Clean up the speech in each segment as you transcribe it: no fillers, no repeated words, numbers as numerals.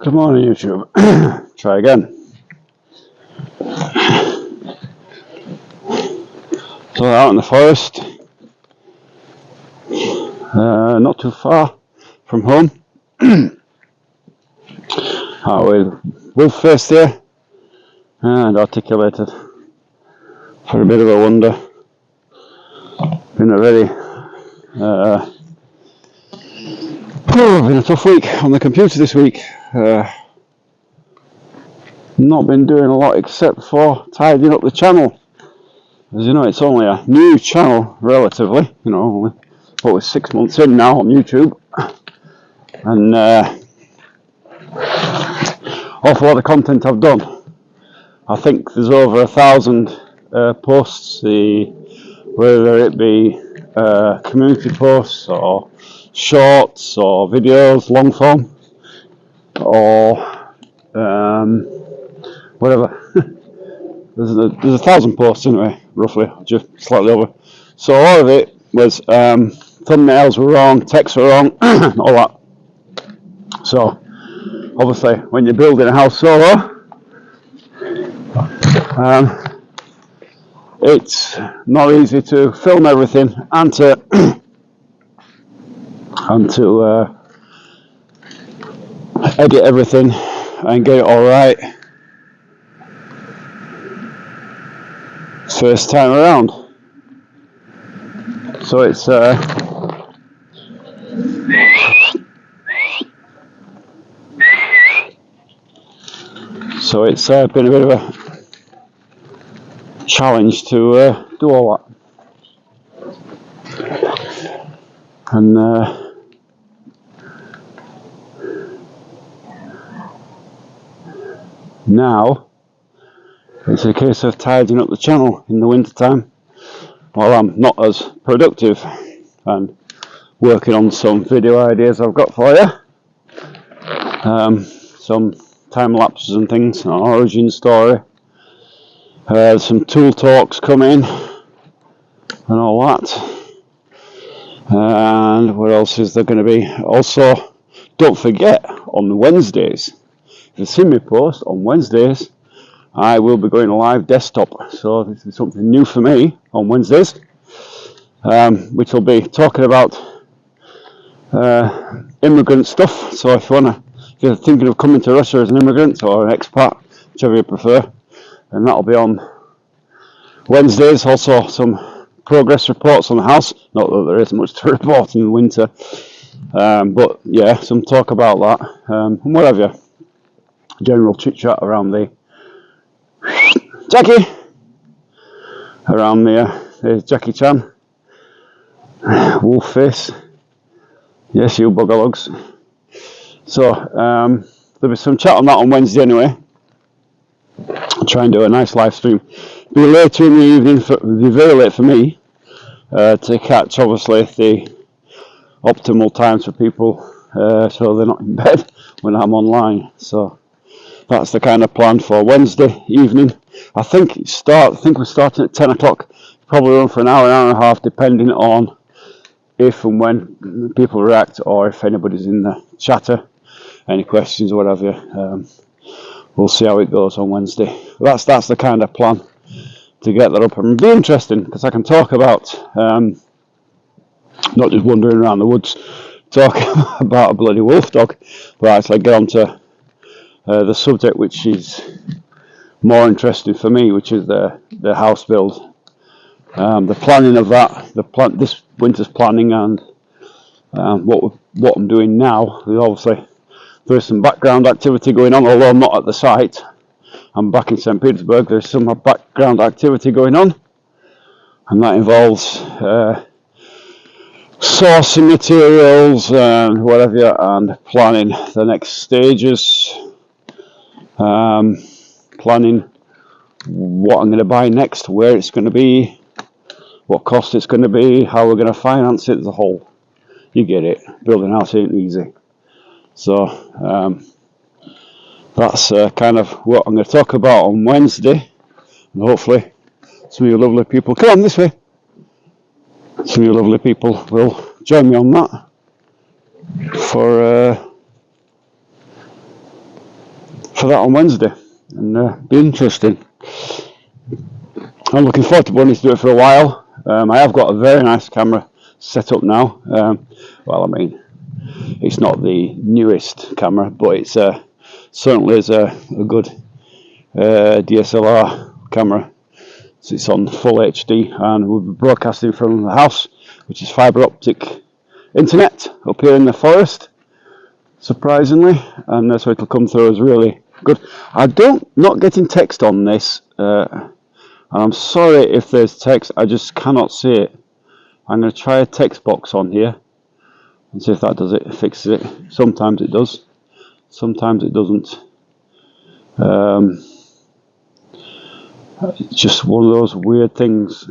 Good morning, YouTube. Try again. So out in the forest, not too far from home. Out with wolf face there, and articulated for a bit of a wonder. Been a very been a tough week on the computer this week. Not been doing a lot except for tidying up the channel. As you know, it's only a new channel, relatively. You know, only probably 6 months in now on YouTube, and awful lot of content I've done. I think there's over 1,000 posts, whether it be community posts or shorts or videos, long form, or whatever. There's 1,000 posts anyway, roughly, just slightly over. So a lot of it was thumbnails were wrong, texts were wrong, all that. So obviously, when you're building a house solo, it's not easy to film everything and to edit everything and get it all right first time around. So it's been a bit of a challenge to do all that. And now it's a case of tidying up the channel in the winter time while I'm not as productive and working on some video ideas I've got for you. Some time lapses and things, an origin story, some tool talks coming and all that. And what else is there going to be? Also, don't forget, on Wednesdays, if you've seen me post on Wednesdays, I will be going live desktop. So this is something new for me on Wednesdays, which will be talking about immigrant stuff. So if you're thinking of coming to Russia as an immigrant or an expat, whichever you prefer, and that'll be on Wednesdays. Also some progress reports on the house. Not that there isn't much to report in the winter, but yeah, some talk about that, and what have you. General chit chat around the Jackie, around the Jackie Chan, wolf face. Yes, you buggerlugs. So there'll be some chat on that on Wednesday anyway. I'll try and do a nice live stream. Be later in the evening, be very late for me to catch obviously the optimal times for people, so they're not in bed when I'm online. So that's the kind of plan for Wednesday evening. I think we're starting at 10 o'clock. Probably run for an hour and a half, depending on if and when people react or if anybody's in the chatter, any questions or whatever. We'll see how it goes on Wednesday. That's the kind of plan to get that up, and it'll be interesting because I can talk about not just wandering around the woods talking about a bloody wolf dog, but actually get onto the subject which is more interesting for me, which is the house build, the planning of that, this winter's planning, and what I'm doing now. Obviously there's some background activity going on, although I'm not at the site. I'm back in St. Petersburg. There's some background activity going on, and that involves sourcing materials and whatever, and planning the next stages, planning what I'm going to buy next, where it's going to be, what cost it's going to be, how we're going to finance it as a whole. You get it. Building a house ain't easy. So that's kind of what I'm going to talk about on Wednesday, and hopefully some of you lovely people, come on this way, some of you lovely people will join me on that for for that on Wednesday, and be interesting. I'm looking forward to wanting to do it for a while. I have got a very nice camera set up now. Well, I mean, it's not the newest camera, but it's certainly is a good DSLR camera. So it's on full HD, and we'll be broadcasting from the house, which is fibre optic internet up here in the forest, surprisingly, and so it'll come through as really good. Not getting text on this. And I'm sorry if there's text, I just cannot see it. I'm going to try a text box on here and see if that does it, fixes it. Sometimes it does, sometimes it doesn't. It's just one of those weird things,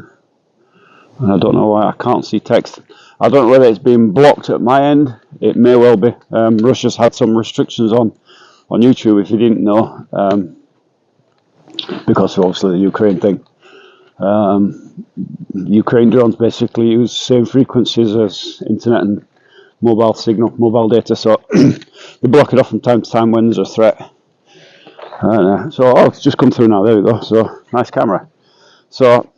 and I don't know why I can't see text. I don't know whether it's been blocked at my end. It may well be. Russia's had some restrictions on YouTube, if you didn't know. Because of obviously the Ukraine thing. Ukraine drones basically use the same frequencies as internet and mobile signal, mobile data, so they block it off from time to time when there's a threat. So it's just come through now. There we go. So nice camera. So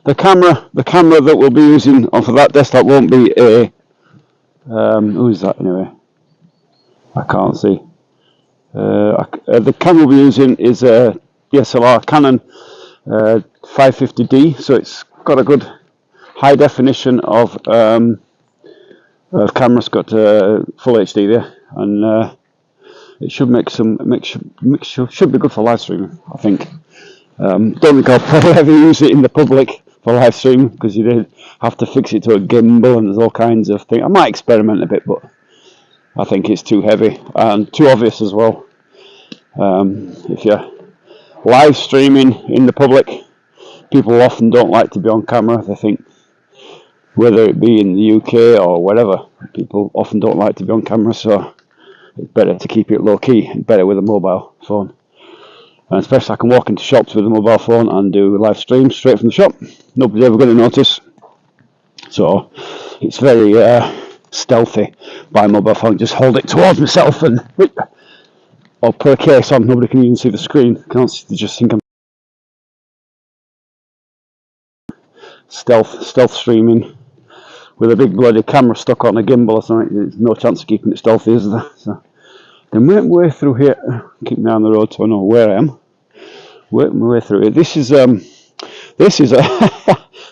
the camera that we'll be using for that desktop won't be a who is that anyway? I can't see. The camera we'll be using is a DSLR Canon 550D, so it's got a good high definition of camera. It's got full HD there, and it should should be good for live streaming, I think. Don't think I'll probably ever use it in the public for live streaming, because you did have to fix it to a gimbal and there's all kinds of things. I might experiment a bit, but I think it's too heavy and too obvious as well. If you're live streaming in the public, people often don't like to be on camera. They think, whether it be in the UK or whatever, people often don't like to be on camera, so it's better to keep it low key, better with a mobile phone. And especially I can walk into shops with a mobile phone and do live streams straight from the shop. Nobody's ever going to notice. So it's very stealthy by mobile phone. Just hold it towards myself and or put a case on. Nobody can even see the screen. Can't just think I'm stealth streaming with a big bloody camera stuck on a gimbal or something. There's no chance of keeping it stealthy, is there? So then make my way through here. Keep me on the road so I know where I am. Work my way through it. This is a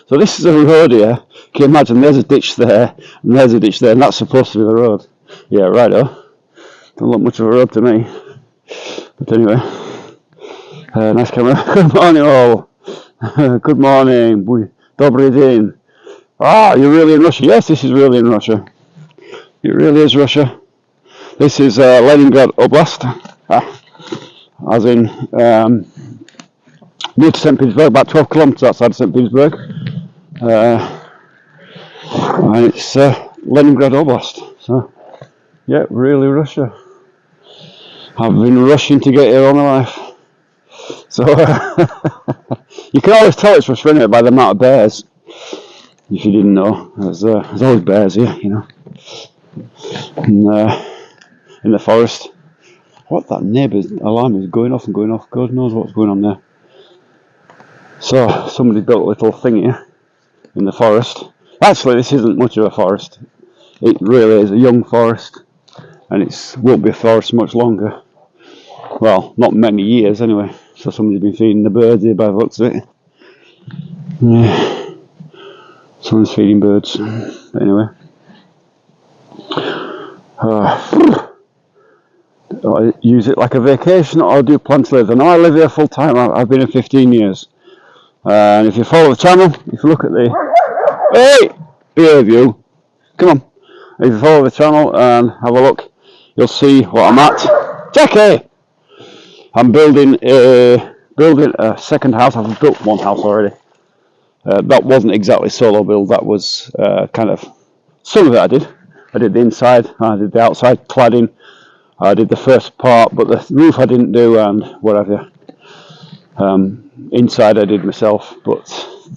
so this is a road here. Can you imagine? There's a ditch there, and there's a ditch there, and that's supposed to be the road. Yeah, righto. Don't look much of a road to me. But anyway, nice camera. Good morning, all. Good morning. Dobry din. Ah, you're really in Russia? Yes, this is really in Russia. It really is Russia. This is Leningrad Oblast, as in near to St. Petersburg, about 12 kilometers outside of St. Petersburg. And it's Leningrad Oblast. So, yeah, really Russia. I've been rushing to get here all my life. So, you can always tell it's Russia anyway by the amount of bears. If you didn't know, there's always bears here, you know. And, in the forest. What that neighbour's alarm is going off and going off. God knows what's going on there. So somebody built a little thing here in the forest. Actually, this isn't much of a forest. It really is a young forest, and it won't be a forest much longer. Well, not many years anyway. So somebody's been feeding the birds here by the looks of it. Yeah. Someone's feeding birds. But anyway. I use it like a vacation, or I do plan to live there. Now I live here full time. I've been here 15 years. And if you follow the channel, if you look at the... Hey! Behave you. Come on. If you follow the channel and have a look, you'll see what I'm at. Jackie! I'm building a second house. I've built one house already. That wasn't exactly solo build. That was kind of... Some of it I did. I did the inside, I did the outside cladding. I did the first part, but the roof I didn't do, and whatever. Inside I did myself, but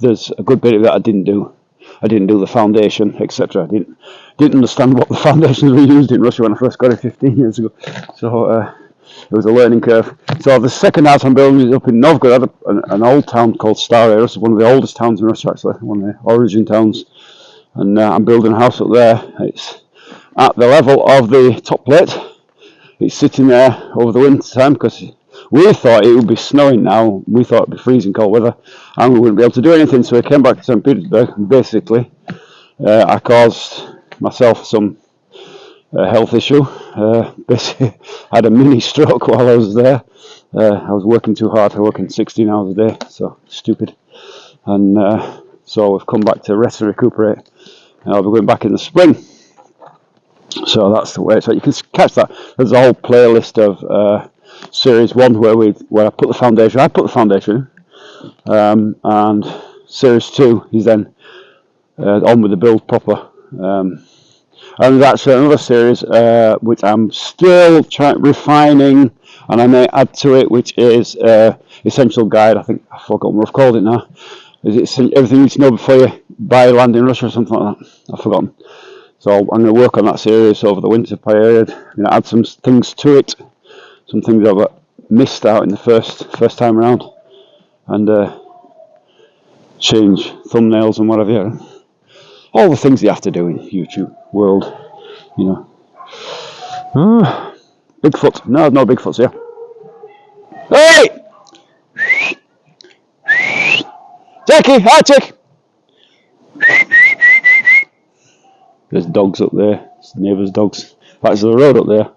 there's a good bit of it I didn't do. I didn't do the foundation, etc. I didn't understand what the foundations were used in Russia when I first got it 15 years ago. So it was a learning curve. So the second house I'm building is up in Novgorod, an old town called Stary Rus, one of the oldest towns in Russia actually, one of the origin towns. And I'm building a house up there. It's at the level of the top plate. It's sitting there over the winter time because we thought it would be snowing now. We thought it would be freezing cold weather and we wouldn't be able to do anything. So we came back to St. Petersburg and basically I caused myself some health issue. Basically, I had a mini stroke while I was there. I was working too hard. I was working 16 hours a day, so stupid. And so we've come back to rest and recuperate. And I'll be going back in the spring. So that's the way. So you can catch that. There's a whole playlist of series 1 where I put the foundation. I put the foundation, and series 2 is then on with the build proper. And there's actually another series which I'm still refining, and I may add to it, which is Essential Guide. I think I forgot what we've called it now. Is it everything you need to know before you buy land in Russia or something like that? I've forgotten. So I'm going to work on that series over the winter period. I'm going to add some things to it, some things I've missed out in the first time around, and change thumbnails and whatever. All the things you have to do in YouTube world, you know. Bigfoot. No Bigfoots here. Hey! Jackie! Hi, Chick! There's dogs up there. It's the neighbours' dogs. That's the road up there.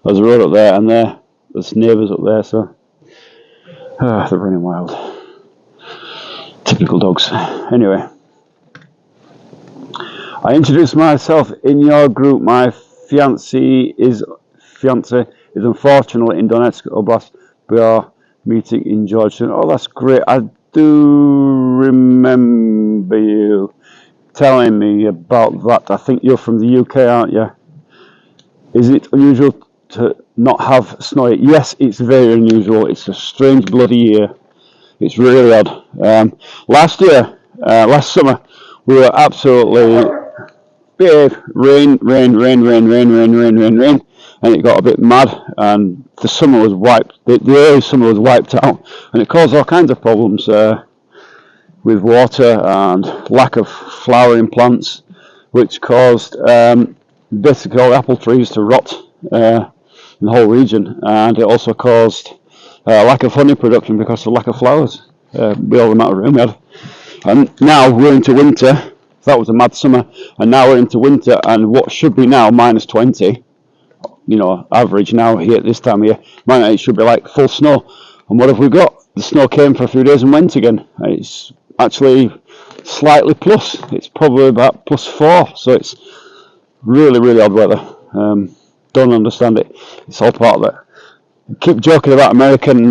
There's a road up there, and there's neighbours up there, so they're running wild. Typical dogs. Anyway, I introduced myself in your group. My fiance is unfortunately in Donetsk Oblast. We are meeting in Georgia. Oh, that's great. I do remember you telling me about that. I think you're from the UK, aren't you? Is it unusual to not have snow? Yes, it's very unusual. It's a strange bloody year. It's really odd. Last summer, we were absolutely rain, and it got a bit mad, and the summer was wiped. The early summer was wiped out, and it caused all kinds of problems with water and lack of flowering plants, which caused basically all the apple trees to rot in the whole region, and it also caused lack of honey production because of lack of flowers. With all the amount of rain we had. And now we're into winter. That was a mad summer, and now we're into winter, and what should be now minus 20, you know, average now here at this time of year, it should be like full snow. And what have we got? The snow came for a few days and went again. It's actually slightly plus. It's probably about +4, so it's really, really odd weather. Don't understand it. It's all part of it. Keep joking about American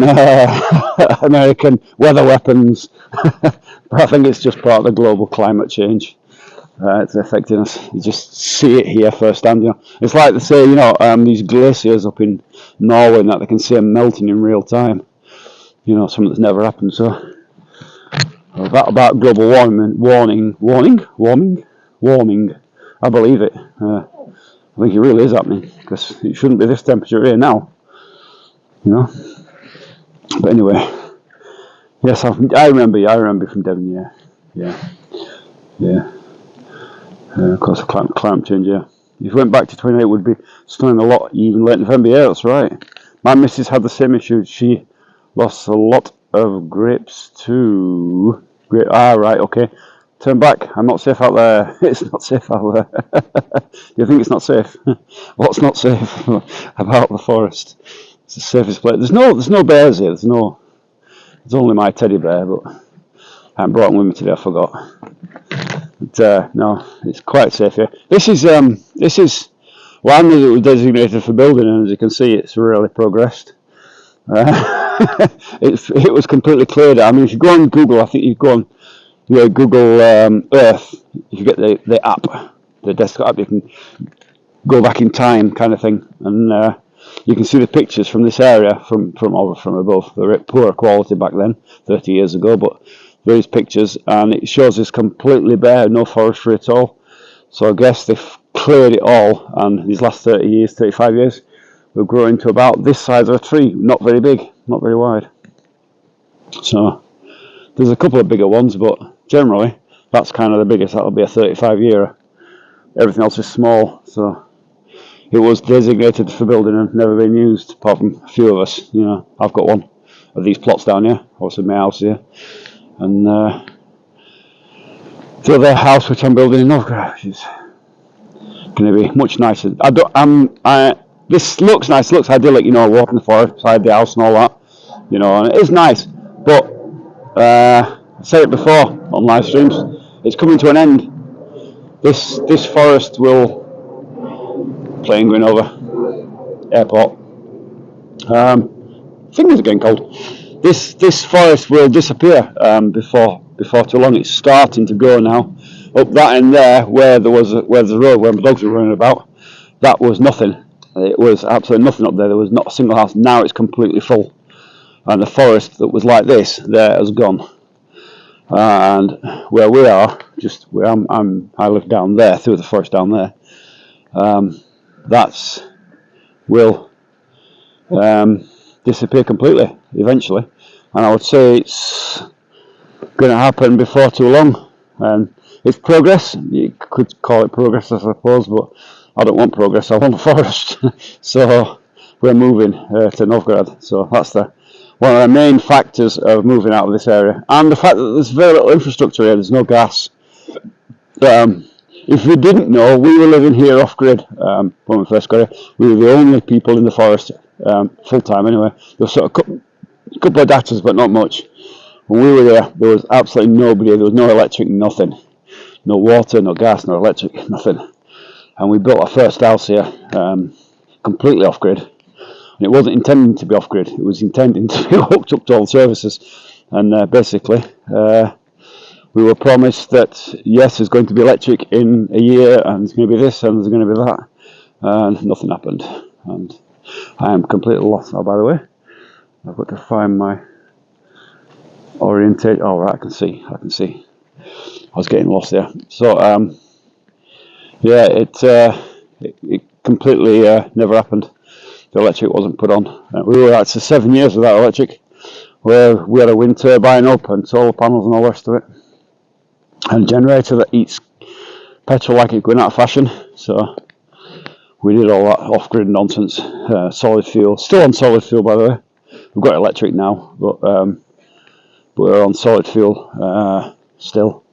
weather weapons, but I think it's just part of the global climate change. It's affecting us. You just see it here firsthand. You know, it's like they say, you know, these glaciers up in Norway and that they can see them melting in real time. You know, something that's never happened. So that about global warming. I believe it. I think it really is happening because it shouldn't be this temperature here now. You know, but anyway, yes, I remember you. I remember you from Devon. Yeah. Of course, the climate change. Yeah, if you went back to 28, it would be snowing a lot even late November. Yeah, that's right. My missus had the same issue. She lost a lot of grapes too. Right. Okay. Turn back. I'm not safe out there. It's not safe out there. Do you think it's not safe? What's not safe about the forest? It's the safest place. There's no bears here. There's only my teddy bear, but I haven't brought him with me today. I forgot. But, no, it's quite safe here. This is land that was designated for building, and as you can see, it's really progressed. It was completely cleared. I mean, if you go on Google, I think you go on Google Earth. If you get the app, the desktop app, you can go back in time, kind of thing, and you can see the pictures from this area from above. They're poor quality back then, 30 years ago, but these pictures, and it shows it's completely bare, no forestry at all. So I guess they've cleared it all, and these last 30 years, 35 years, we've grown to about this size of a tree. Not very big, not very wide. So there's a couple of bigger ones, but generally that's kind of the biggest. That'll be a 35-year. Everything else is small. So it was designated for building and never been used, apart from a few of us. You know, I've got one of these plots down here, obviously my house here, and the other house which I'm building in Novgorod, which is going to be much nicer. This looks nice, looks idyllic, you know, walking the forest beside the house and all that, you know, and it is nice. But I said it before on live streams, it's coming to an end. This forest will, plane going over, airport. Fingers are getting cold. This forest will disappear before too long. It's starting to go now. Up that end there, where there's a road where the dogs were running about, that was nothing. It was absolutely nothing up there. There was not a single house. Now it's completely full, and the forest that was like this there has gone. And where we are, just where I live down there, through the forest down there. That's will disappear completely eventually, and I would say it's going to happen before too long. And it's progress. You could call it progress, I suppose, but I don't want progress. I want a forest. So we're moving to Novgorod. So that's one of the main factors of moving out of this area, and the fact that there's very little infrastructure here. There's no gas. If we didn't know, we were living here off grid when we first got here. We were the only people in the forest, full time anyway. There was sort of a couple of datas, but not much. When we were there was absolutely nobody. There was no electric, nothing. No water, no gas, no electric, nothing. And we built our first house here, completely off grid. And it wasn't intended to be off grid. It was intended to be hooked up to all the services. And basically, we were promised that yes, there's going to be electric in a year, and there's going to be this, and there's going to be that, and nothing happened. And I am completely lost now. By the way, I've got to find my orientation. Oh right, I can see. I was getting lost there. So yeah, it completely never happened. The electric wasn't put on. We were actually 7 years without electric, where we had a wind turbine up and solar panels and all the rest of it, and a generator that eats petrol like it's going out of fashion. So we did all that off-grid nonsense. Solid fuel, still on solid fuel by the way. We've got electric now, but we're on solid fuel still.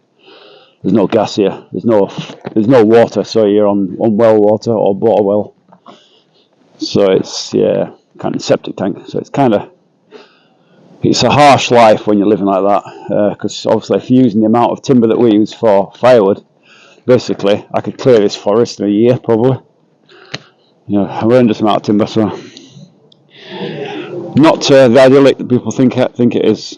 There's no gas here. There's no water, so you're on well water or bought well. So it's kind of septic tank. So it's a harsh life when you're living like that, because obviously if you're using the amount of timber that we use for firewood, basically I could clear this forest in a year probably. You know, a horrendous amount of timber. So not the idyllic that people think it is.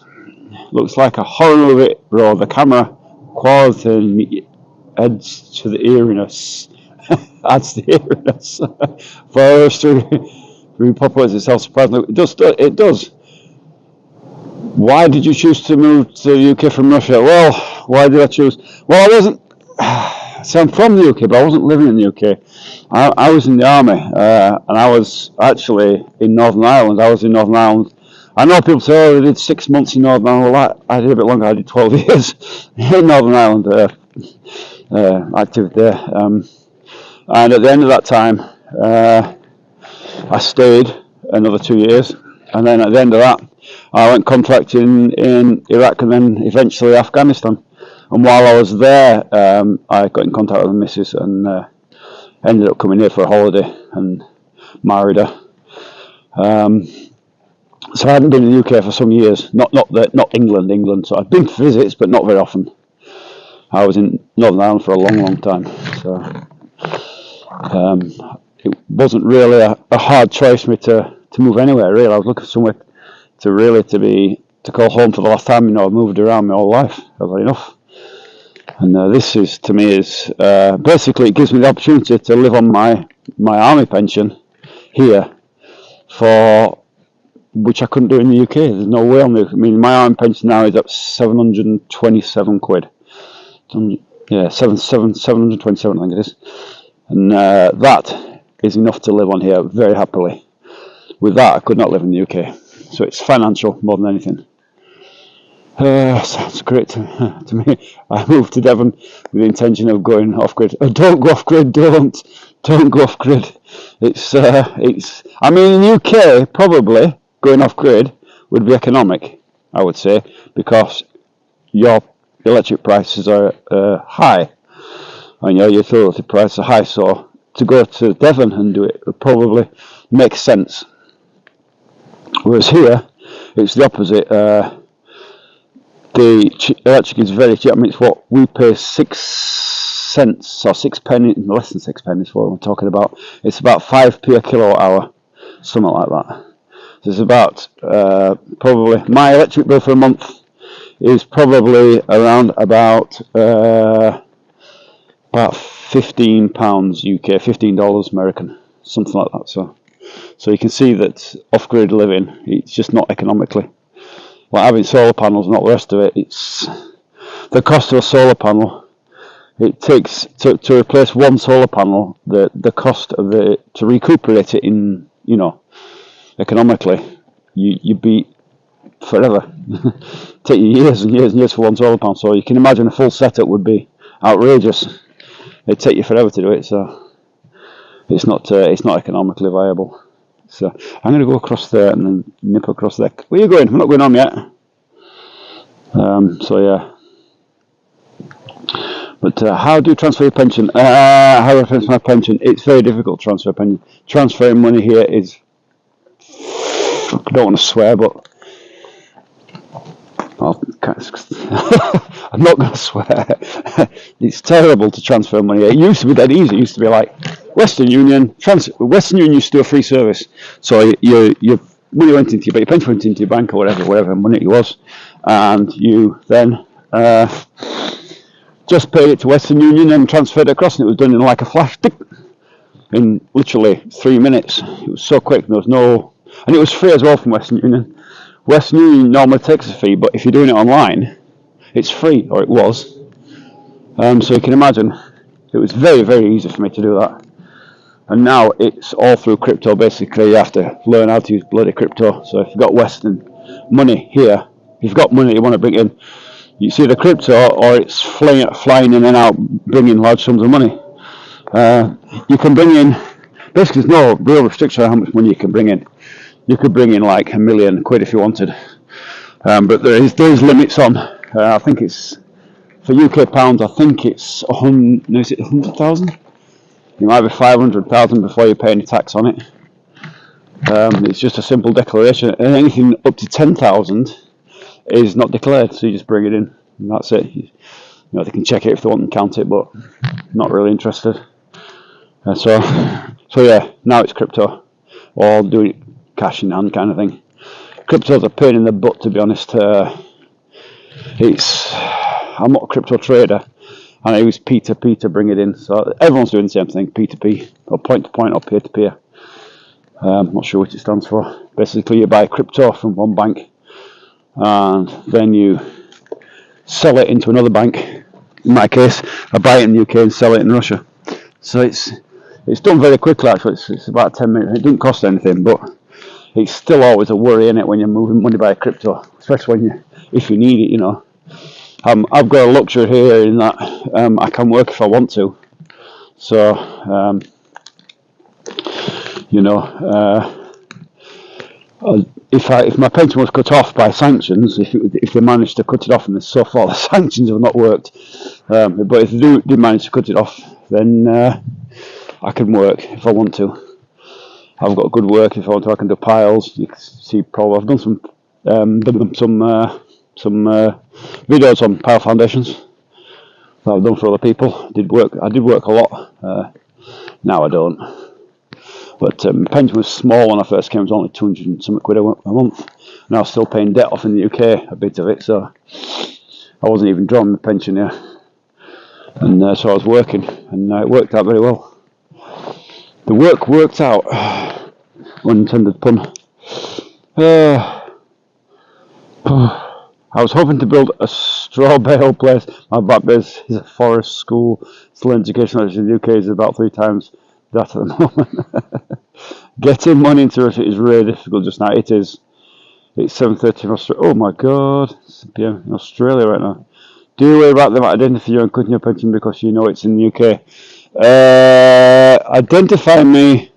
Looks like a horror movie, bro. The camera quality adds to the eeriness. Adds to the eeriness. Forest repopulates itself surprisingly. It does. Why did you choose to move to the UK from Russia? Well, why did I choose? Well, I wasn't. So I'm from the UK, but I wasn't living in the UK. I was in the army, and I was actually in Northern Ireland. I was in Northern Ireland. I know people say, oh, they did 6 months in Northern Ireland. Well, I did a bit longer. I did 12 years in Northern Ireland, active there. And at the end of that time, I stayed another 2 years. And then at the end of that, I went contracting in Iraq and then eventually Afghanistan. And while I was there, I got in contact with the missus and ended up coming here for a holiday and married her. So I hadn't been in the UK for some years, not England. So I'd been for visits, but not very often. I was in Northern Ireland for a long time. So it wasn't really a hard choice for me to move anywhere. Really, I was looking for somewhere to call home for the last time. You know, I've moved around my whole life. I've had enough. And this is, to me, basically it gives me the opportunity to live on my army pension here, for which I couldn't do in the UK. There's no way on the. I mean, my army pension now is at 727 quid. Yeah, 727, I think it is. and that is enough to live on here very happily. With that, I could not live in the UK. So it's financial more than anything. Sounds great to me. I moved to Devon with the intention of going off grid. Oh, don't go off grid! Don't go off grid. It's. I mean, in the UK, probably going off grid would be economic, I would say, because your electric prices are high, and your utility prices are high. So to go to Devon and do it would probably make sense. Whereas here, it's the opposite. The electric is very cheap. I mean, it's what we pay 6 cents or 6 pennies, less than 6 pennies for what I'm talking about. It's about 5p a kilowatt hour, something like that. So it's about probably my electric bill for a month is probably around about £15 UK, $15 American, something like that. So you can see that off-grid living, it's just not economically. Like having solar panels and all the rest of it, it's the cost of a solar panel. It takes to replace one solar panel, the cost of it to recuperate it in, economically, you beat forever. Take you years and years and years for one solar panel. So you can imagine a full setup would be outrageous. It'd take you forever to do it. So it's not economically viable. So I'm going to go across there and then nip across there. Where are you going? I'm not going home yet. So yeah. But how do you transfer your pension? How do I transfer my pension? It's very difficult to transfer pension. Transferring money here is, I don't want to swear, but I'm not going to swear. It's terrible to transfer money. It used to be that easy. It used to be like Western Union. Western Union used to do a free service. So your money went into your pension went into your bank or whatever money it was, and you then just paid it to Western Union and transferred it across, and it was done in like a flash, in literally 3 minutes. It was so quick. There was no, and it was free as well from Western Union. Western Union normally takes a fee, but if you're doing it online, it's free, or it was. So you can imagine, it was very, very easy for me to do that. And now it's all through crypto, basically. You have to learn how to use bloody crypto. So if you've got Western money here, if you've got money you want to bring in, you see the crypto, or it's flying in and out, bringing large sums of money. You can bring in, basically there's no real restriction on how much money you can bring in. You could bring in like £1 million if you wanted, but there is limits on. I think it's for UK pounds. I think it's 100,000. You might be 500,000 before you pay any tax on it. It's just a simple declaration, and anything up to 10,000 is not declared. So you just bring it in, and that's it. They can check it if they want and count it, but not really interested. So yeah, now it's crypto, or do it cash in hand kind of thing. Crypto's a pain in the butt, to be honest. I'm not a crypto trader, and I use P2P to bring it in. So everyone's doing the same thing, P2P, or point to point, or peer to peer. I'm not sure what it stands for. Basically, you buy crypto from one bank, and then you sell it into another bank. In my case, I buy it in the UK and sell it in Russia. So it's done very quickly. Actually, it's about 10 minutes. It doesn't cost anything, but it's still always a worry, isn't it, when you're moving money by crypto, especially if you need it. I've got a luxury here in that I can work if I want to. So if my pension was cut off by sanctions, if they managed to cut it off, and so far the sanctions have not worked, but if they do manage to cut it off, then I can work if I want to. I've got good work if I want to. I can do piles. You can see, probably I've done some videos on pile foundations that I've done for other people. I did work a lot. Now I don't. But my pension was small when I first came. It was only 200 and something quid a month, and I was still paying debt off in the UK, a bit of it. So I wasn't even drawing the pension here, and so I was working, and it worked out very well. The work worked out, unintended pun. I I was hoping to build a straw bale place. My back base is a forest school. Still education in the UK is about 3 times that at the moment. Getting money into Russia is really difficult just now. It is. It's 7:30 in Australia. Oh my God, it's PM in Australia right now. Do you worry about them identifying you and cutting your pension because you know it's in the UK? Identify me?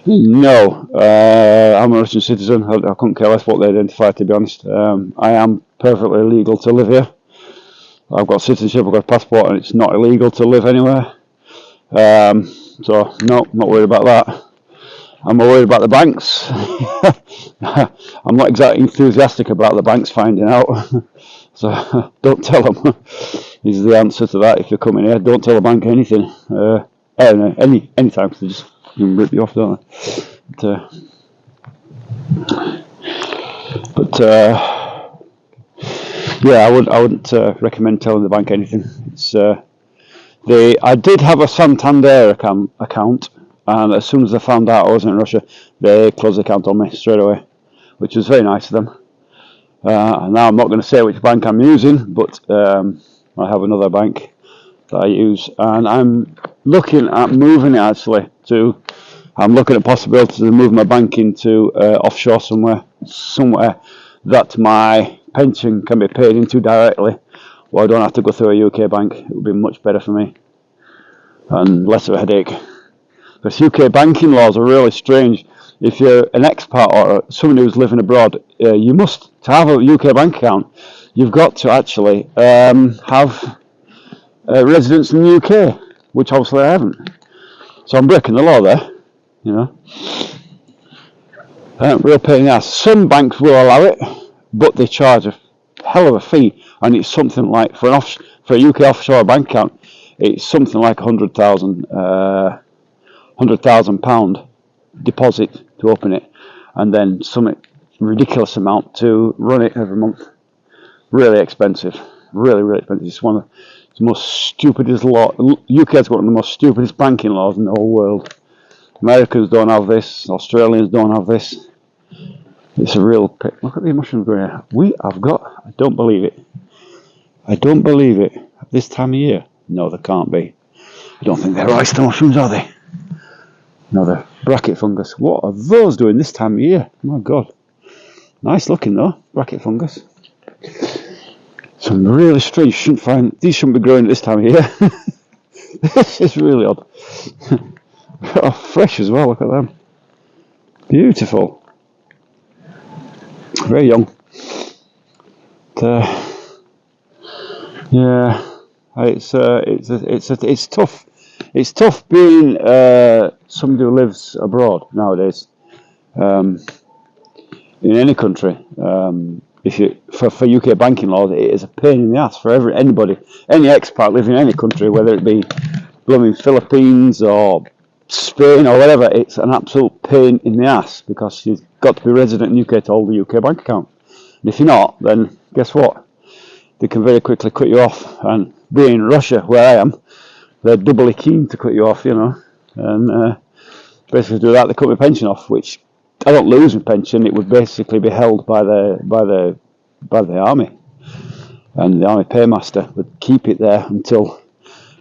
No. I'm a Russian citizen. I couldn't care less what they identify, to be honest. I am perfectly legal to live here. I've got citizenship, I've got a passport, and it's not illegal to live anywhere. So, no, not worried about that. I'm worried about the banks. I'm not exactly enthusiastic about the banks finding out. So, don't tell them. Is the answer to that. If you're coming here, don't tell the bank anything. Anytime, because they just rip you off, don't they? But yeah, I wouldn't recommend telling the bank anything. It's I did have a Santander account, and as soon as they found out I wasn't in Russia, they closed the account on me straight away, which was very nice of them. And now I'm not going to say which bank I'm using, but I have another bank that I use, and I'm looking at moving it actually to. I'm looking at possibilities of moving my bank into offshore somewhere that my pension can be paid into directly, or I don't have to go through a UK bank. It would be much better for me and less of a headache. Because UK banking laws are really strange. If you're an expat or someone who's living abroad, you must, to have a UK bank account, you've got to actually have residence in the UK, which obviously I haven't. So I'm breaking the law there, you know. Real pain in the ass. Some banks will allow it, but they charge a hell of a fee, and it's something like for a UK offshore bank account, it's something like £100,000 deposit to open it, and then some ridiculous amount to run it every month. Really expensive, really expensive. It's one of the most stupidest law. UK's got one of the most stupidest banking laws in the whole world. Americans don't have this. Australians don't have this. It's a real. Look at the mushrooms going here. I don't believe it. I don't believe it. This time of year? No, there can't be. I don't think they're oyster mushrooms, are they? No, they're bracket fungus. What are those doing this time of year? My God. Nice looking though, bracket fungus. Some really strange. These shouldn't be growing at this time of year. This is really odd. Oh, fresh as well. Look at them. Beautiful. Very young. Yeah, it's tough. It's tough being somebody who lives abroad nowadays. In any country, for UK banking laws, it is a pain in the ass for anybody, any expat living in any country, whether it be blooming Philippines or Spain or whatever. It's an absolute pain in the ass because you've got to be resident in UK to hold a UK bank account. And if you're not, then guess what? They can very quickly cut you off. And being in Russia, where I am, they're doubly keen to cut you off, you know. And basically do that, they cut my pension off, which I don't lose my pension. It would basically be held by the army, and the army paymaster would keep it there until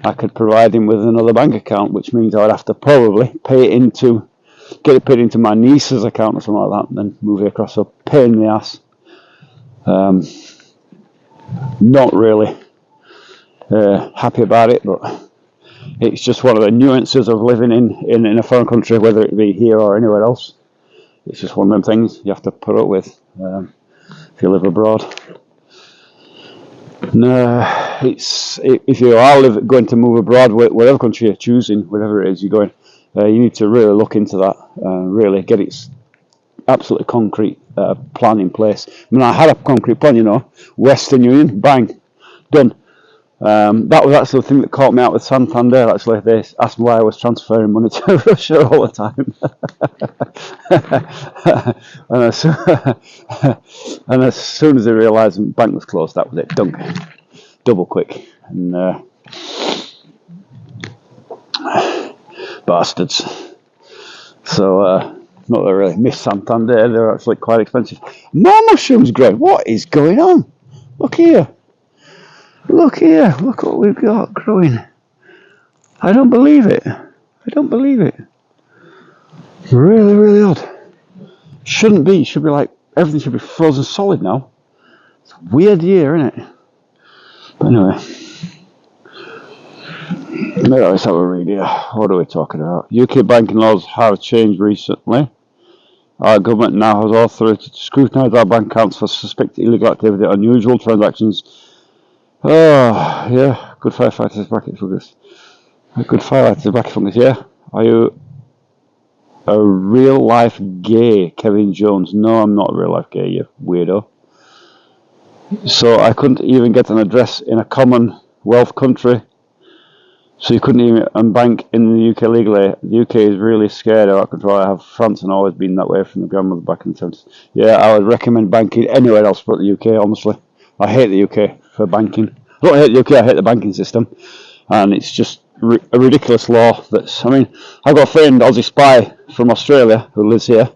I could provide him with another bank account, which means I would have to probably get it paid into my niece's account or something like that, and then move it across. So pain in the ass. Not really happy about it, but it's just one of the nuances of living in a foreign country, whether it be here or anywhere else. It's just one of them things you have to put up with if you live abroad. No, if you are going to move abroad, whatever country you're choosing, whatever it is you're going, you need to really look into that, really get its absolutely concrete plan in place. I mean, I had a concrete plan, you know, Western Union, bang, done. That was actually the thing that caught me out with Santander. Actually, they asked me why I was transferring money to Russia all the time, and as soon as they realised the bank was closed, that was it, done, double quick, and bastards. So not that I really miss Santander. They're actually quite expensive. More mushrooms growing. What is going on? Look here. Look here. Look what we've got growing. I don't believe it. I don't believe it. Really, really odd. Shouldn't be. Should be like, everything should be frozen solid now. It's a weird year, isn't it? But anyway. Let's have a read here. What are we talking about? UK banking laws have changed recently. Our government now has authority to scrutinise our bank accounts for suspected illegal activity, unusual transactions. Oh, yeah. Good firefighters bracket fungus. Good firefighters bracket fungus, yeah. Are you a real life gay, Kevin Jones? No, I'm not a real life gay, you weirdo. So I couldn't even get an address in a Commonwealth country. So you couldn't even unbank in the UK legally. The UK is really scared out of control. I have France and always been that way from the grandmother back in the 70s. Yeah, I would recommend banking anywhere else but the UK, honestly. I hate the UK for banking. I don't hate the UK, I hate the banking system. And it's just a ridiculous law that's, I mean, I've got a friend, Aussie spy from Australia, who lives here.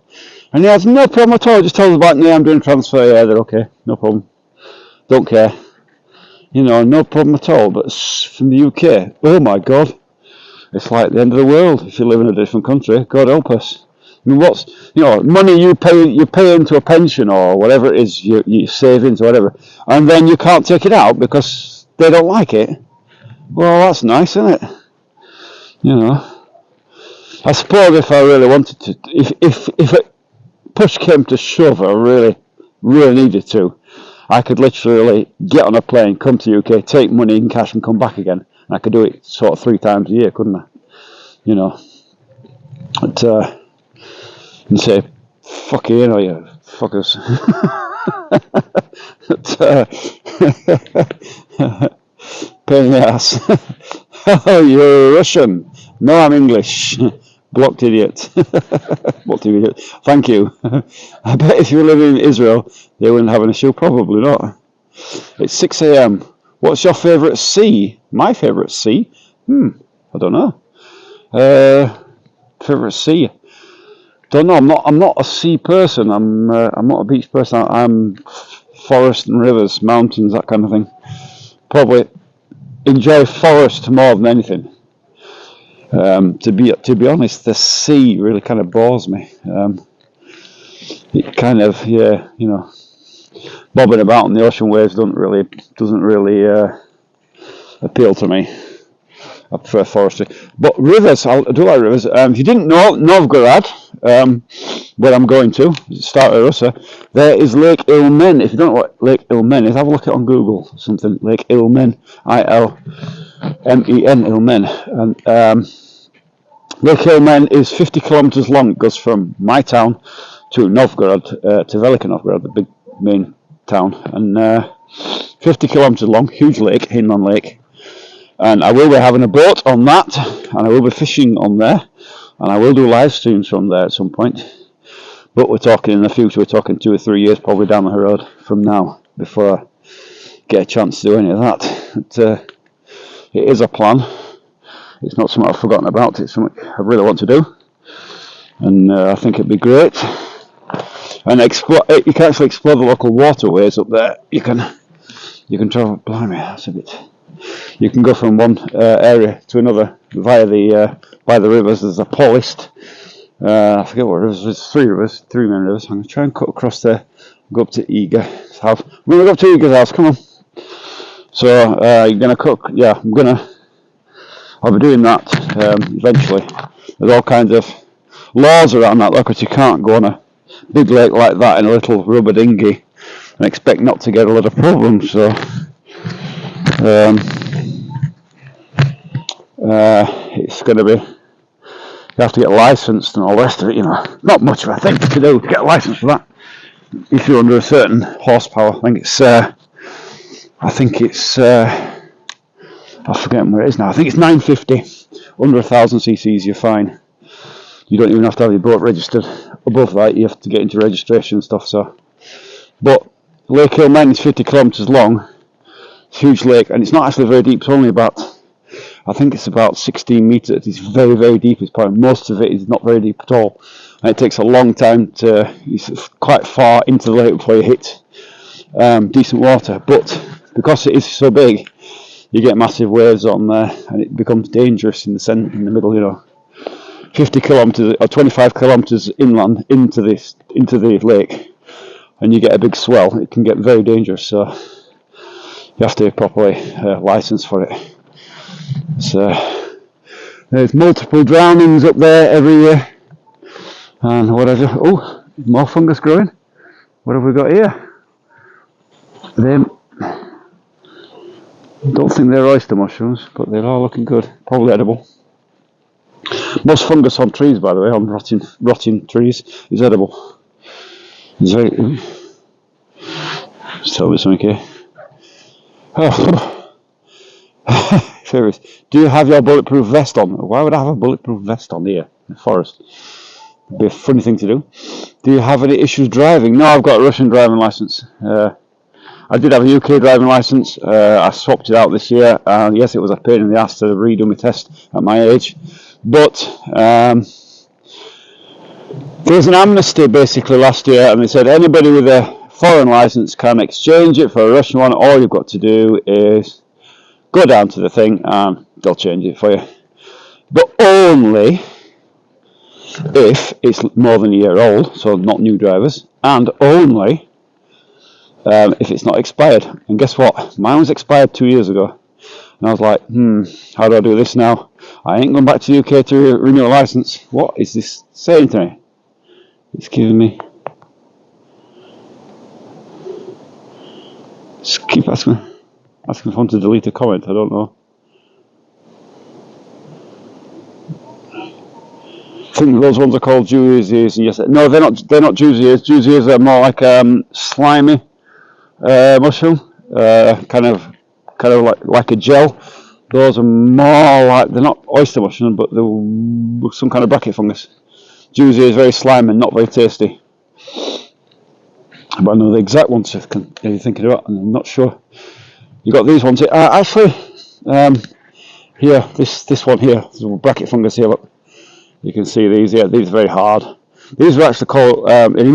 And he has no problem at all. Just tells the bank, yeah, I'm doing a transfer. Yeah, they're okay. No problem. Don't care. You know, no problem at all. But from the UK, oh my God, it's like the end of the world if you live in a different country. God help us. I mean, what's, you know, money you pay into a pension or whatever it is you save into, whatever, and then you can't take it out because they don't like it. Well, that's nice, isn't it? You know, I suppose if I really wanted to, if it push came to shove, I really needed to, I could literally get on a plane, come to UK, take money in cash and come back again. And I could do it sort of 3 times a year, couldn't I? You know. But, and say, fuck you know, you fuckers. But, pain in the ass. Oh, you're Russian. No, I'm English. Blocked idiot. Blocked idiot. Thank you. I bet if you live in Israel, they wouldn't have an issue. Probably not. It's 6 a.m. What's your favourite sea? My favourite sea? I don't know. Favourite sea? Don't know. I'm not a sea person. I'm not a beach person. I'm forest and rivers, mountains, that kind of thing. Probably enjoy forest more than anything. To be honest, the sea really kind of bores me. It kind of, yeah, you know, bobbing about in the ocean waves doesn't really appeal to me. I prefer forestry, but rivers, I do like rivers. If you didn't know, Novgorod, where I'm going to, start at Russia, there is Lake Ilmen. If you don't know what Lake Ilmen is, have a look at it on Google. Something Lake Ilmen, ILMEN, Ilmen, and Lake Ilmen is 50 kilometers long. It goes from my town to Novgorod, to Velika Novgorod, the big main town, and 50 kilometers long, huge lake, inland lake. And I will be having a boat on that, and I will be fishing on there, and I will do live streams from there at some point. But we're talking in the future, we're talking 2 or 3 years probably down the road from now, before I get a chance to do any of that. But, it is a plan. It's not something I've forgotten about, it's something I really want to do. And I think it'd be great. And you can actually explore the local waterways up there. You can travel, blimey, that's a bit... You can go from one area to another via by the rivers. There's a Paulist. I forget what rivers. There's 3 main rivers. I'm going to try and cut across there. Go up to Ega's house. We're going to go up to Ega's house. Come on. So you're going to cook. Yeah, I'll be doing that eventually. There's all kinds of laws around that, because you can't go on a big lake like that in a little rubber dinghy and expect not to get a lot of problems. So. It's going to be, you have to get licensed and all the rest of it, you know. Not much of a thing to do to get a license for that. If you're under a certain horsepower, I think it's I'm forgetting where it is now. I think it's 950. Under 1,000 cc's, you're fine. You don't even have to have your boat registered. Above that, you have to get into registration and stuff. So, but Lake Ilmen is 50 kilometres long. Huge lake, and it's not actually very deep. It's only about, I think it's about 16 meters. It's very, very deep. It's probably most of it is not very deep at all, and it takes a long time to. It's quite far into the lake before you hit decent water. But because it is so big, you get massive waves on there, and it becomes dangerous in the middle. 50 kilometers or 25 kilometers inland into the lake, and you get a big swell. It can get very dangerous. So you have to be properly licensed for it. So there's multiple drownings up there every year, and whatever. Oh, more fungus growing. What have we got here? Them. Don't think they're oyster mushrooms, but they're all looking good. Probably edible. Most fungus on trees, by the way, on rotting trees, is edible. It's very. Just tell me something here. Oh. Do you have your bulletproof vest on? Why would I have a bulletproof vest on here in the forest? It'd be a funny thing to do. Do you have any issues driving? No, I've got a Russian driving license. I did have a UK driving license. I swapped it out this year, and yes, it was a pain in the ass to redo my test at my age. But there was an amnesty basically last year, and they said anybody with a foreign license can exchange it for a Russian one. All you've got to do is go down to the thing, and they'll change it for you. But only if it's more than a year old, so not new drivers, and only if it's not expired. And guess what? Mine was expired 2 years ago. And I was like, how do I do this now? I ain't going back to the UK to renew a license. What is this saying to me? It's giving me... Just keep asking someone to delete a comment. I don't know. I think those ones are called Jew's ears. And yes, no, they're not Jew's ears. Jew's ears are more like slimy mushroom, kind of like a gel. Those are more like, they're not oyster mushroom, but they're some kind of bracket fungus. Jew's ear is very slimy and not very tasty. But I know the exact ones you're thinking about, and I'm not sure. You got these ones here. Actually, here, this one here, there's a bracket fungus here. Look, you can see these. Yeah, these are very hard. These were actually called in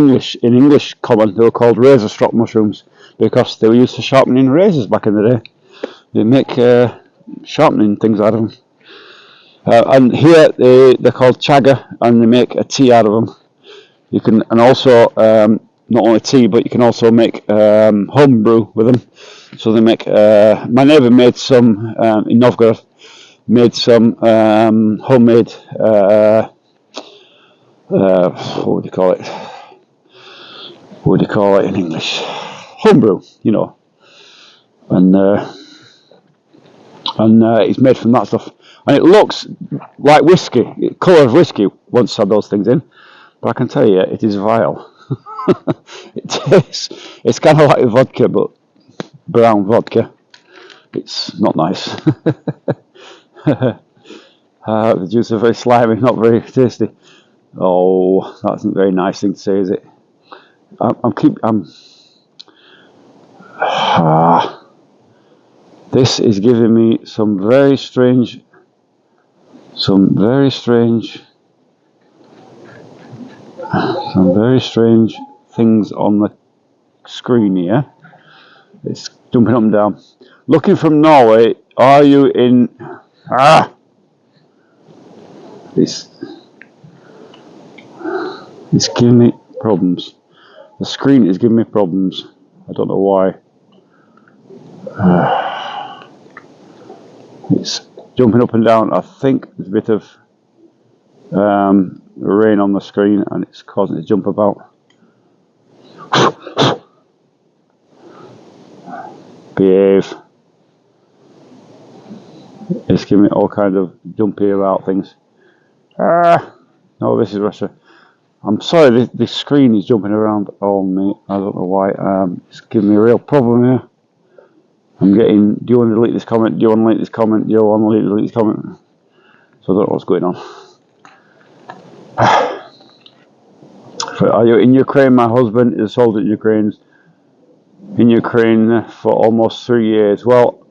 English common. They were called razor strop mushrooms because they were used for sharpening razors back in the day. They make sharpening things out of them. And here they're called chaga, and they make a tea out of them. You can, and also not only tea, but you can also make home brew with them. So they make. My neighbour made some in Novgorod. Made some homemade. What would you call it? What would you call it in English? Homebrew, and it's made from that stuff, and it looks like whiskey, colour of whiskey once had those things in, but I can tell you it is vile. It tastes, it's kind of like vodka, but brown vodka. It's not nice. The juice is very slimy, not very tasty. Oh, that's not a very nice thing to say, is it? This is giving me some very strange things on the screen here. It's jumping up and down. Looking from Norway, are you in... It's giving me problems. The screen is giving me problems. I don't know why. It's jumping up and down. I think there's a bit of rain on the screen and it's causing it to jump about. Behave. It's giving me all kinds of jumpy about things. No, this is Russia. I'm sorry, this screen is jumping around on me. I don't know why. It's giving me a real problem here. I'm getting, do you want to delete this comment? Do you want to delete this comment? Do you want to delete this comment? So I don't know what's going on. Are you in Ukraine? My husband is sold in Ukraine for almost 3 years. Well,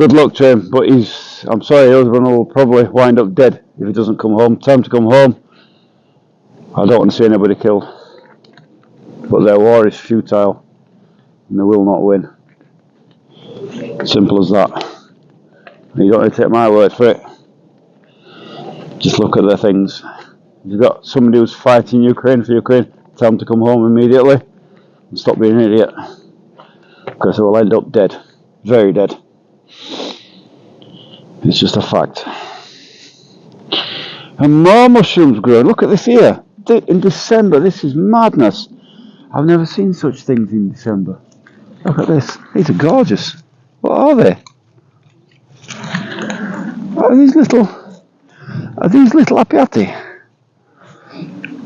Good luck to him, but I'm sorry, his husband will probably wind up dead if he doesn't come home. Tell him to come home. I don't want to see anybody killed. But their war is futile, and they will not win. Simple as that. You don't need to take my word for it. Just look at their things. You've got somebody who's fighting Ukraine for Ukraine. Tell them to come home immediately and stop being an idiot, because they will end up dead, very dead. It's just a fact. And more mushrooms growing. Look at this here. In December, this is madness. I've never seen such things in December. Look at this. These are gorgeous. What are they? Are these little apiati?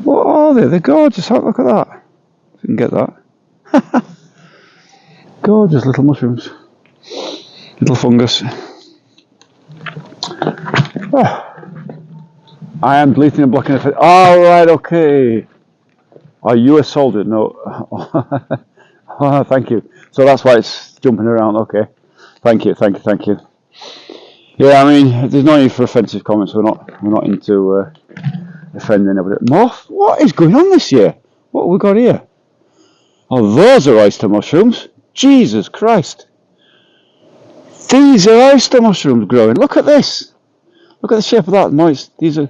What are they? They're gorgeous. Look at that. If you can get that. Gorgeous little mushrooms. Little fungus. Oh. I am deleting and blocking it. Oh, right, okay. Are you a soldier? No. Oh, thank you. So that's why it's jumping around. Okay. Thank you. Yeah, I mean, there's no need for offensive comments. We're not into offending anybody. Moth? What is going on this year? What have we got here? Oh, those are oyster mushrooms. Jesus Christ. These are oyster mushrooms growing. Look at this. Look at the shape of that. Moist. These are.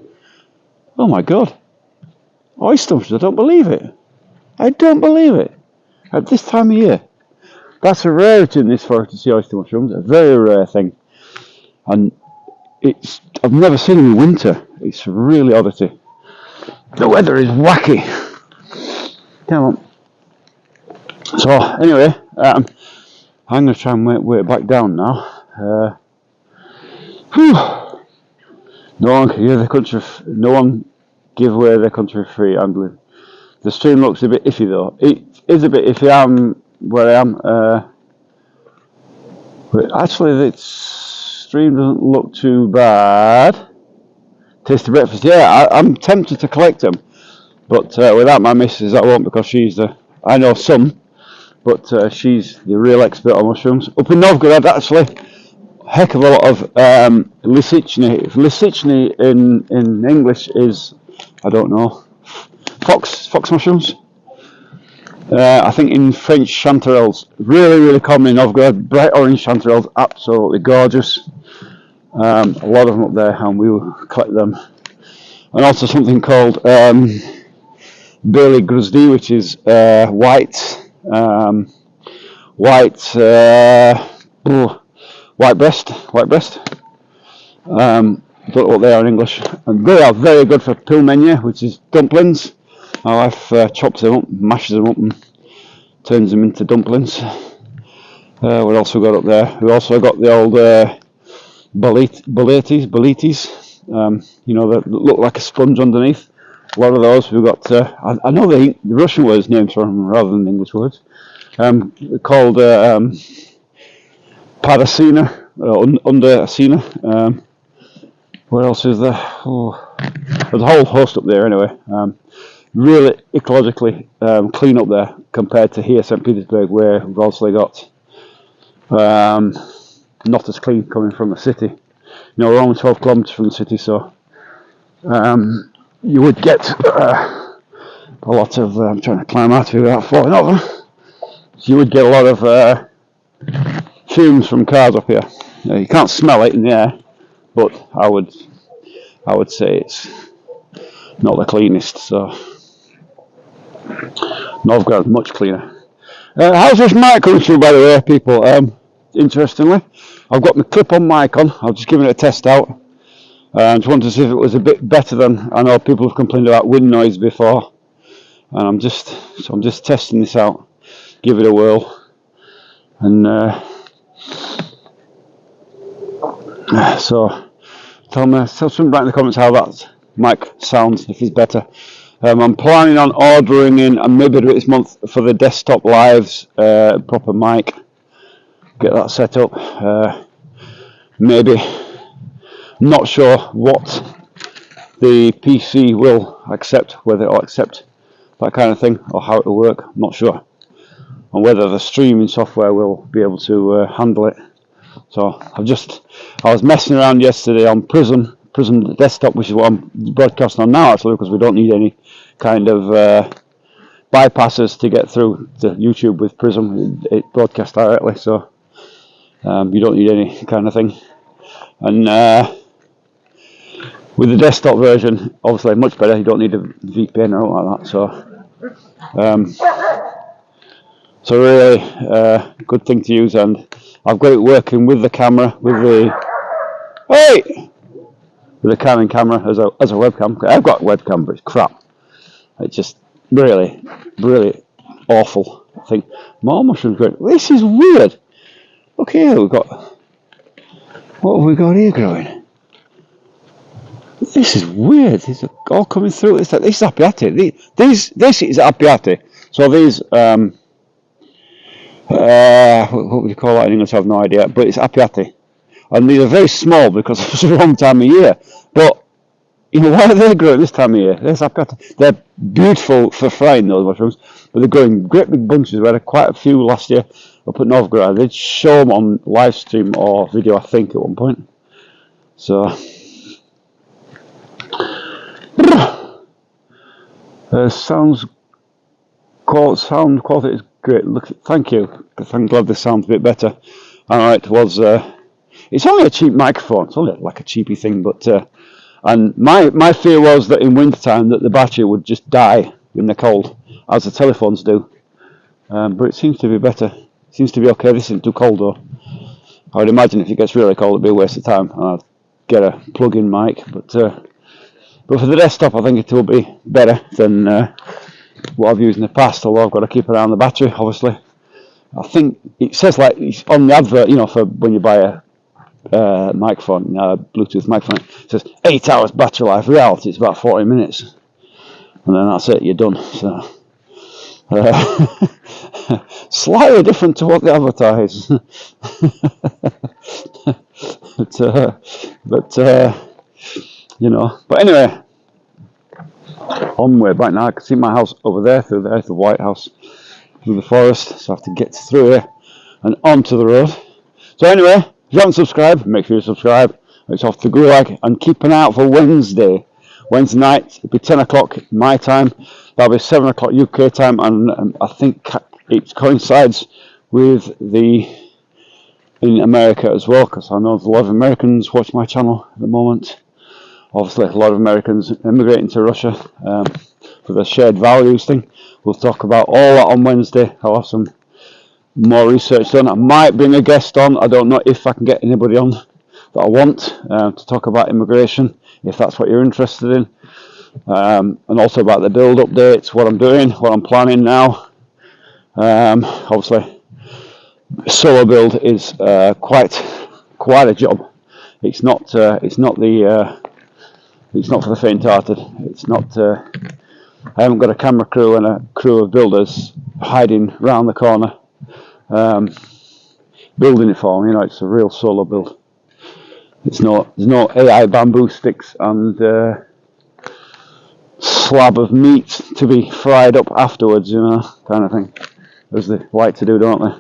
Oh my God. Oyster mushrooms. I don't believe it. At this time of year. That's a rarity in this forest to see oyster mushrooms. A very rare thing. And I've never seen them in winter. It's really oddity. The weather is wacky. Come on. So anyway, I'm going to try and work it back down now. No one can give away their country free handling. The stream looks a bit iffy though. It is a bit iffy. I'm where I am. But actually, the stream doesn't look too bad. Tasty breakfast. Yeah, I'm tempted to collect them, but without my missus, I won't, because I know some, but she's the real expert on mushrooms. Up in Novgorod, actually, heck of a lot of Lisichny. Lisichny in English is, I don't know, fox mushrooms. I think in French, chanterelles, really common in Novgorod. Bright orange chanterelles, absolutely gorgeous. A lot of them up there, and we will collect them. And also something called Burley Gruzdi, which is white breast. Don't know what they are in English. And they are very good for pilmeni, which is dumplings. My wife chops them up, mashes them up, and turns them into dumplings. What else we got up there? We also got the old bolitis. You know, that look like a sponge underneath. A lot of those. We've got. I know the Russian words names for them rather than the English words. Called parasina, underasina. What else is there? Oh, there's a whole host up there anyway. Really ecologically clean up there compared to here, St. Petersburg, where we've also got not as clean coming from the city. You know, we're only 12 kilometres from the city, so you would get a lot of. I'm trying to climb out of it without falling over. So you would get a lot of fumes from cars up here. You can't smell it in the air, but I would say it's not the cleanest. So Novgorod's much cleaner. How's this mic coming through, by the way, people? Interestingly, I've got my clip-on mic on. I've just given it a test out. I just wanted to see if it was a bit better than. I know people have complained about wind noise before, and I'm just testing this out. Give it a whirl, and so tell something back in the comments how that mic sounds, if it's better. I'm planning on ordering in, and maybe do it this month, for the desktop lives, proper mic. Get that set up. Maybe, not sure what the PC will accept, whether it'll accept that kind of thing, or how it'll work. I'm not sure. And whether the streaming software will be able to handle it. So I was messing around yesterday on Prism desktop, which is what I'm broadcasting on now actually, because we don't need any kind of bypasses to get through to YouTube with Prism. It broadcasts directly, so you don't need any kind of thing. And with the desktop version, obviously much better. You don't need a VPN or anything like that. So really good thing to use, and I've got it working with the camera, with the Canon camera as a webcam. I've got a webcam, but it's crap. It's just really awful thing. More mushrooms growing. This is weird. Look here, what have we got here growing? This is weird. These are all coming through. This is Appiati. This is Appiati. So these, what would you call that in English? I have no idea. But it's Appiati, and these are very small because it's the wrong time of year. But you know, why are they growing this time of year? They're beautiful for frying, those mushrooms, but they're growing great big bunches. We had quite a few last year up at Novgorod. They'd show them on live stream or video, I think, at one point. So, sound quality is great. Look, thank you. I'm glad this sounds a bit better. I know it was. It's only a cheap microphone. It's only like a cheapy thing, but. And my fear was that in wintertime that the battery would just die in the cold, as the telephones do. But it seems to be better. It seems to be okay. This isn't too cold though. I would imagine if it gets really cold, it'd be a waste of time. I'd get a plug-in mic, but for the desktop, I think it will be better than what I've used in the past. Although I've got to keep an eye on the battery, obviously. I think it says like on the advert, you know, for when you buy a microphone, Bluetooth microphone, it says 8 hours battery life. Reality, it's about 40 minutes, and then that's it. You're done. So slightly different to what they advertise, but you know. But anyway, on my way back now. I can see my house over there through there, the White House, through the forest. So I have to get through here and onto the road. So anyway. If you haven't subscribed, make sure you subscribe. It's off the Gulag, and keep an eye out for Wednesday night. It'll be 10 o'clock my time. That'll be 7 o'clock UK time, and I think it coincides with in America as well, because I know there's a lot of Americans watch my channel at the moment. Obviously, a lot of Americans immigrating to Russia for the shared values thing. We'll talk about all that on Wednesday. I'll have some more research done. I might bring a guest on. I don't know if I can get anybody on that I want to talk about immigration, if that's what you're interested in, and also about the build updates, what I'm doing, what I'm planning now. Obviously, solo build is quite a job. It's not for the faint-hearted. It's not. I haven't got a camera crew and a crew of builders hiding round the corner. Building it for me, you know. It's a real solo build. There's no AI bamboo sticks and slab of meat to be fried up afterwards, you know, kind of thing, as they like to do, don't they?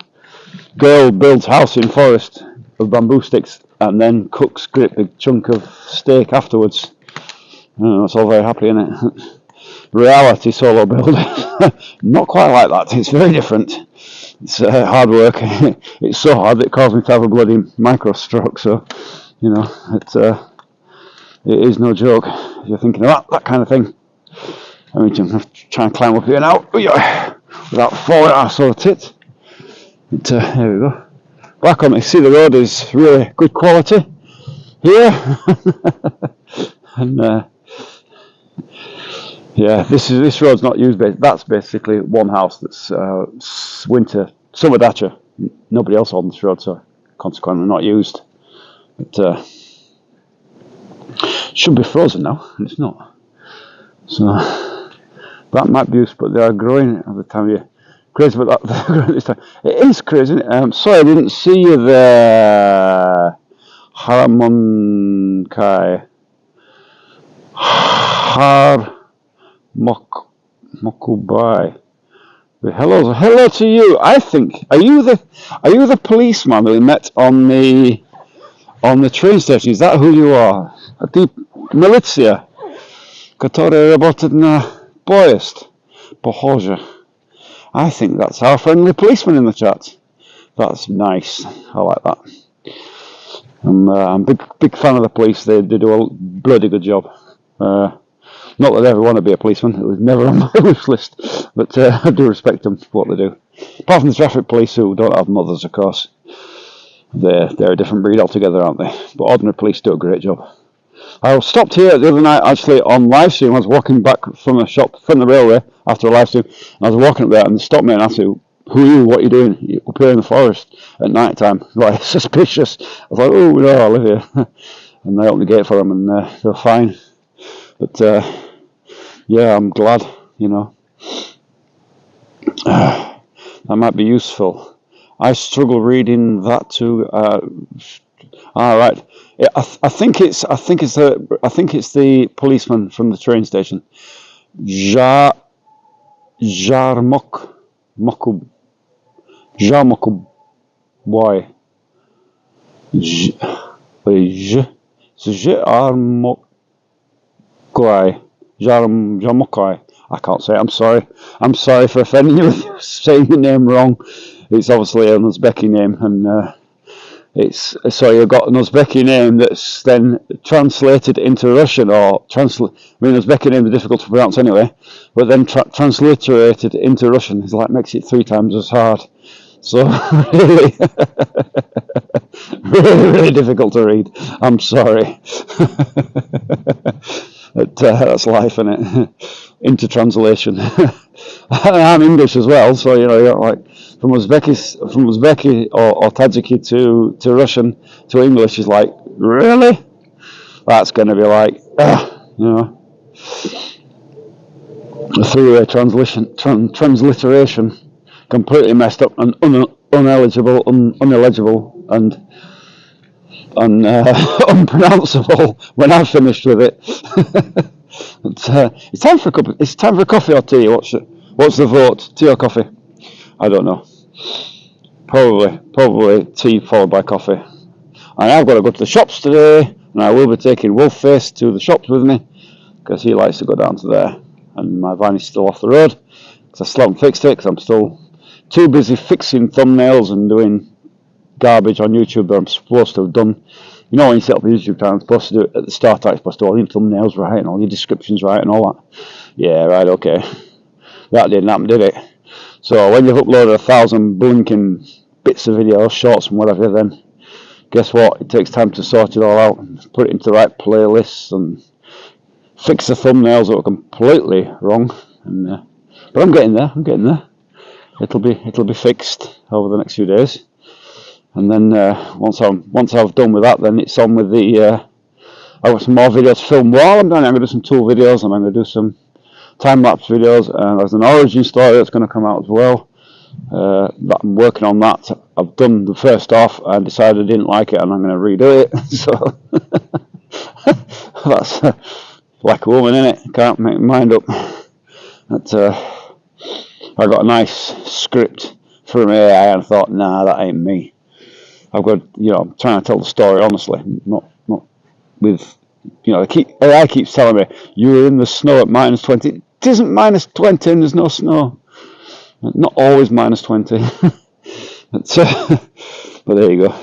Girl builds house in forest of bamboo sticks and then cooks great big chunk of steak afterwards. It's all very happy, isn't it? Reality solo build, not quite like that. It's very different. It's hard work. It's so hard that it caused me to have a bloody micro stroke. So, you know, it is no joke. If you're thinking about that kind of thing, I mean, I'm trying to climb up here now without falling off sort of tit. But there we go. Back on, you see the road is really good quality here, and yeah, this road's not used. That's basically one house that's summer dacha. Nobody else on this road, so consequently not used. But should be frozen now, and it's not. So that might be used, but they are growing at the time of year. Crazy about that. They're growing this time. It is crazy, isn't it? Sorry, I didn't see you there. Haramonkai. Mokubai. Hello to you. I think are you the policeman that we met on the train station? Is that who you are? The militia, который работает на поезд. Похоже. I think that's our friendly policeman in the chat. That's nice. I like that. I'm a big fan of the police. They do a bloody good job. Not that I ever want to be a policeman. It was never on my wish list. But I do respect them for what they do. Apart from the traffic police who don't have mothers, of course. They're a different breed altogether, aren't they? But ordinary police do a great job. I stopped here the other night actually on live stream. I was walking back from a shop from the railway after a live stream. And I was walking up there and they stopped me and asked me, "Who are you? What are you doing? You're up here in the forest at night time?" Like, suspicious. I was like, "Oh no, I live here." And I opened the gate for them and they were fine. But yeah, I'm glad, you know. That might be useful. I struggle reading that too. Right. Yeah, I think it's the policeman from the train station. Jarmok boy. Jarmokai. I can't say it. I'm sorry. I'm sorry for offending you with saying your name wrong. It's obviously an Uzbeki name, and so you've got an Uzbeki name that's then translated into Russian, or Uzbeki names are difficult to pronounce anyway, but then transliterated into Russian is like makes it 3 times as hard. So really, really difficult to read. I'm sorry. But that's life, isn't it? Into translation. I'm English as well, so you know, like from Uzbeki or Tajiki to Russian to English is like, really? That's going to be like, you know, a three-way transliteration, completely messed up and unelegible, and unpronounceable when I've finished with it. It's time for a cup. It's time for coffee or tea. What's the vote? Tea or coffee? I don't know. Probably tea followed by coffee. And I've got to go to the shops today, and I will be taking Wolfface to the shops with me because he likes to go down to there. And my van is still off the road because I still haven't fixed it because I'm still too busy fixing thumbnails and doing garbage on YouTube that I'm supposed to have done. You know, when you set up a YouTube channel, I'm supposed to do it at the start. I'm supposed to do all your thumbnails right and all your descriptions right and all that. Yeah, right, okay. That didn't happen, did it? So when you've uploaded 1,000 blinking bits of video, shorts and whatever, then guess what? It takes time to sort it all out and put it into the right playlists and fix the thumbnails that were completely wrong. And but I'm getting there. It'll be fixed over the next few days. And then once I've done with that, then it's on with the. I've got some more videos filmed while I'm doing it. I'm going to do some tool videos and I'm going to do some time-lapse videos. And there's an origin story that's going to come out as well. That I'm working on that. I've done the first half and decided I didn't like it and I'm going to redo it. So that's like a woman, innit? Can't make my mind up. But I got a nice script from AI and I thought, nah, that ain't me. I've got, you know, I'm trying to tell the story honestly, not with, you know, AI keeps telling me, you were in the snow at -20. It isn't -20 and there's no snow. Not always -20. But there you go.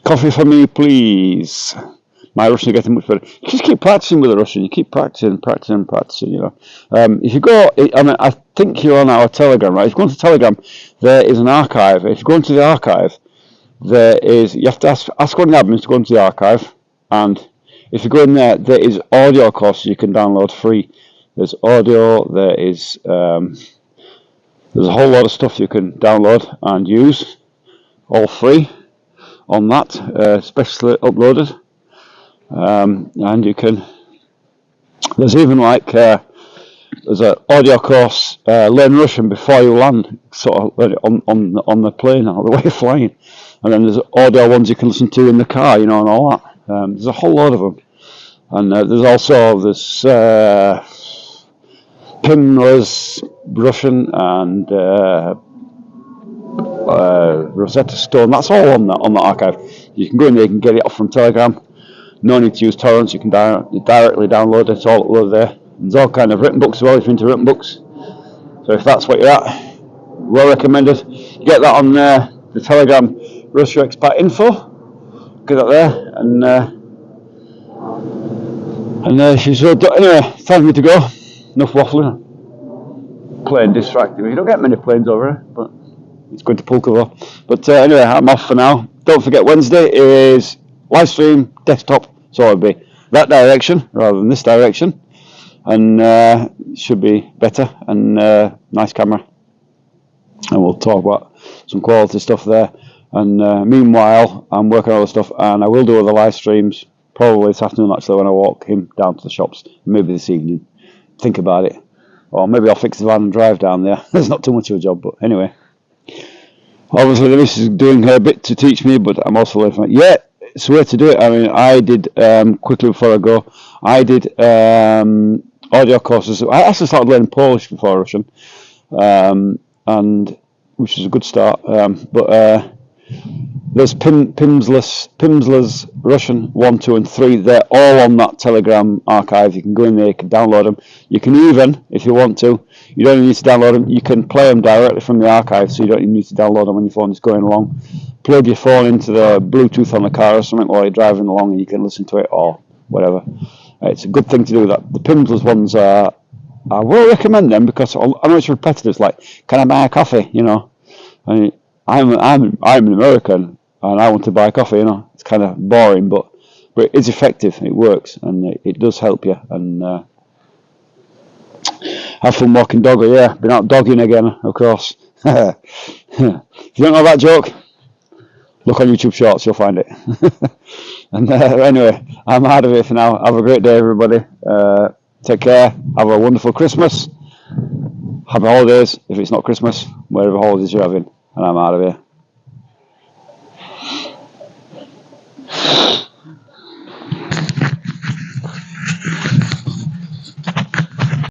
Coffee for me, please. My Russian is getting much better. You just keep practicing with the Russian. You keep practicing, you know. If you go, I think you're on our Telegram, right? If you go into Telegram, there is an archive. If you go into the archive, you have to ask one of the admins to go into the archive. And if you go in there, there is audio courses you can download free. There's audio, there's a whole lot of stuff you can download and use, all free on that, especially uploaded. And you can, there's even like, there's an audio course, learn Russian before you land, sort of on the plane or the way you're flying. And then there's audio ones you can listen to in the car, you know, and all that. There's a whole lot of them. And there's also this Pimla's Russian and Rosetta Stone. That's all on the archive. You can go in there, you can get it off from Telegram. No need to use torrents. You can directly download it. It's all uploaded there. There's all kind of written books as well if you're into written books. So if that's what you're at, well recommended. Get that on the Telegram Russia Expat Info. Get that there, and she's so done. Anyway, time for me to go. Enough waffling. Plane distracting me. You don't get many planes over here, but it's going to Pulkovo. But anyway, I'm off for now. Don't forget, Wednesday is live stream desktop, so it'll be that direction rather than this direction, and it should be better and nice camera. And we'll talk about some quality stuff there. And meanwhile, I'm working on other stuff, and I will do other live streams probably this afternoon. Actually, when I walk him down to the shops, maybe this evening. Think about it, or maybe I'll fix the van and drive down there. It's not too much of a job, but anyway. Obviously, the missus is doing her bit to teach me, but I'm also learning. Yeah, it's a way to do it. I mean, I did quickly before I go. I did audio courses. I actually started learning Polish before Russian, and which is a good start. But there's Pimsla's Russian 1, 2, and 3. They're all on that Telegram archive. You can go in there, you can download them. You can even, if you want to, you don't even need to download them. You can play them directly from the archive, so you don't even need to download them when your phone is going along. Plug your phone into the Bluetooth on the car or something while you're driving along, and you can listen to it or whatever. It's a good thing to do that. The Pimsla's ones I will recommend them because I know it's repetitive. It's like, can I buy a coffee? You know, I mean, I'm an American and I want to buy coffee. You know, it's kind of boring, but it's effective. It works and it does help you. And have fun walking dog. Yeah, been out dogging again, of course. If you don't know that joke, look on YouTube Shorts, you'll find it. And anyway, I'm out of here for now. Have a great day, everybody. Take care. Have a wonderful Christmas. Happy holidays, if it's not Christmas, whatever holidays you're having. And I'm out of here.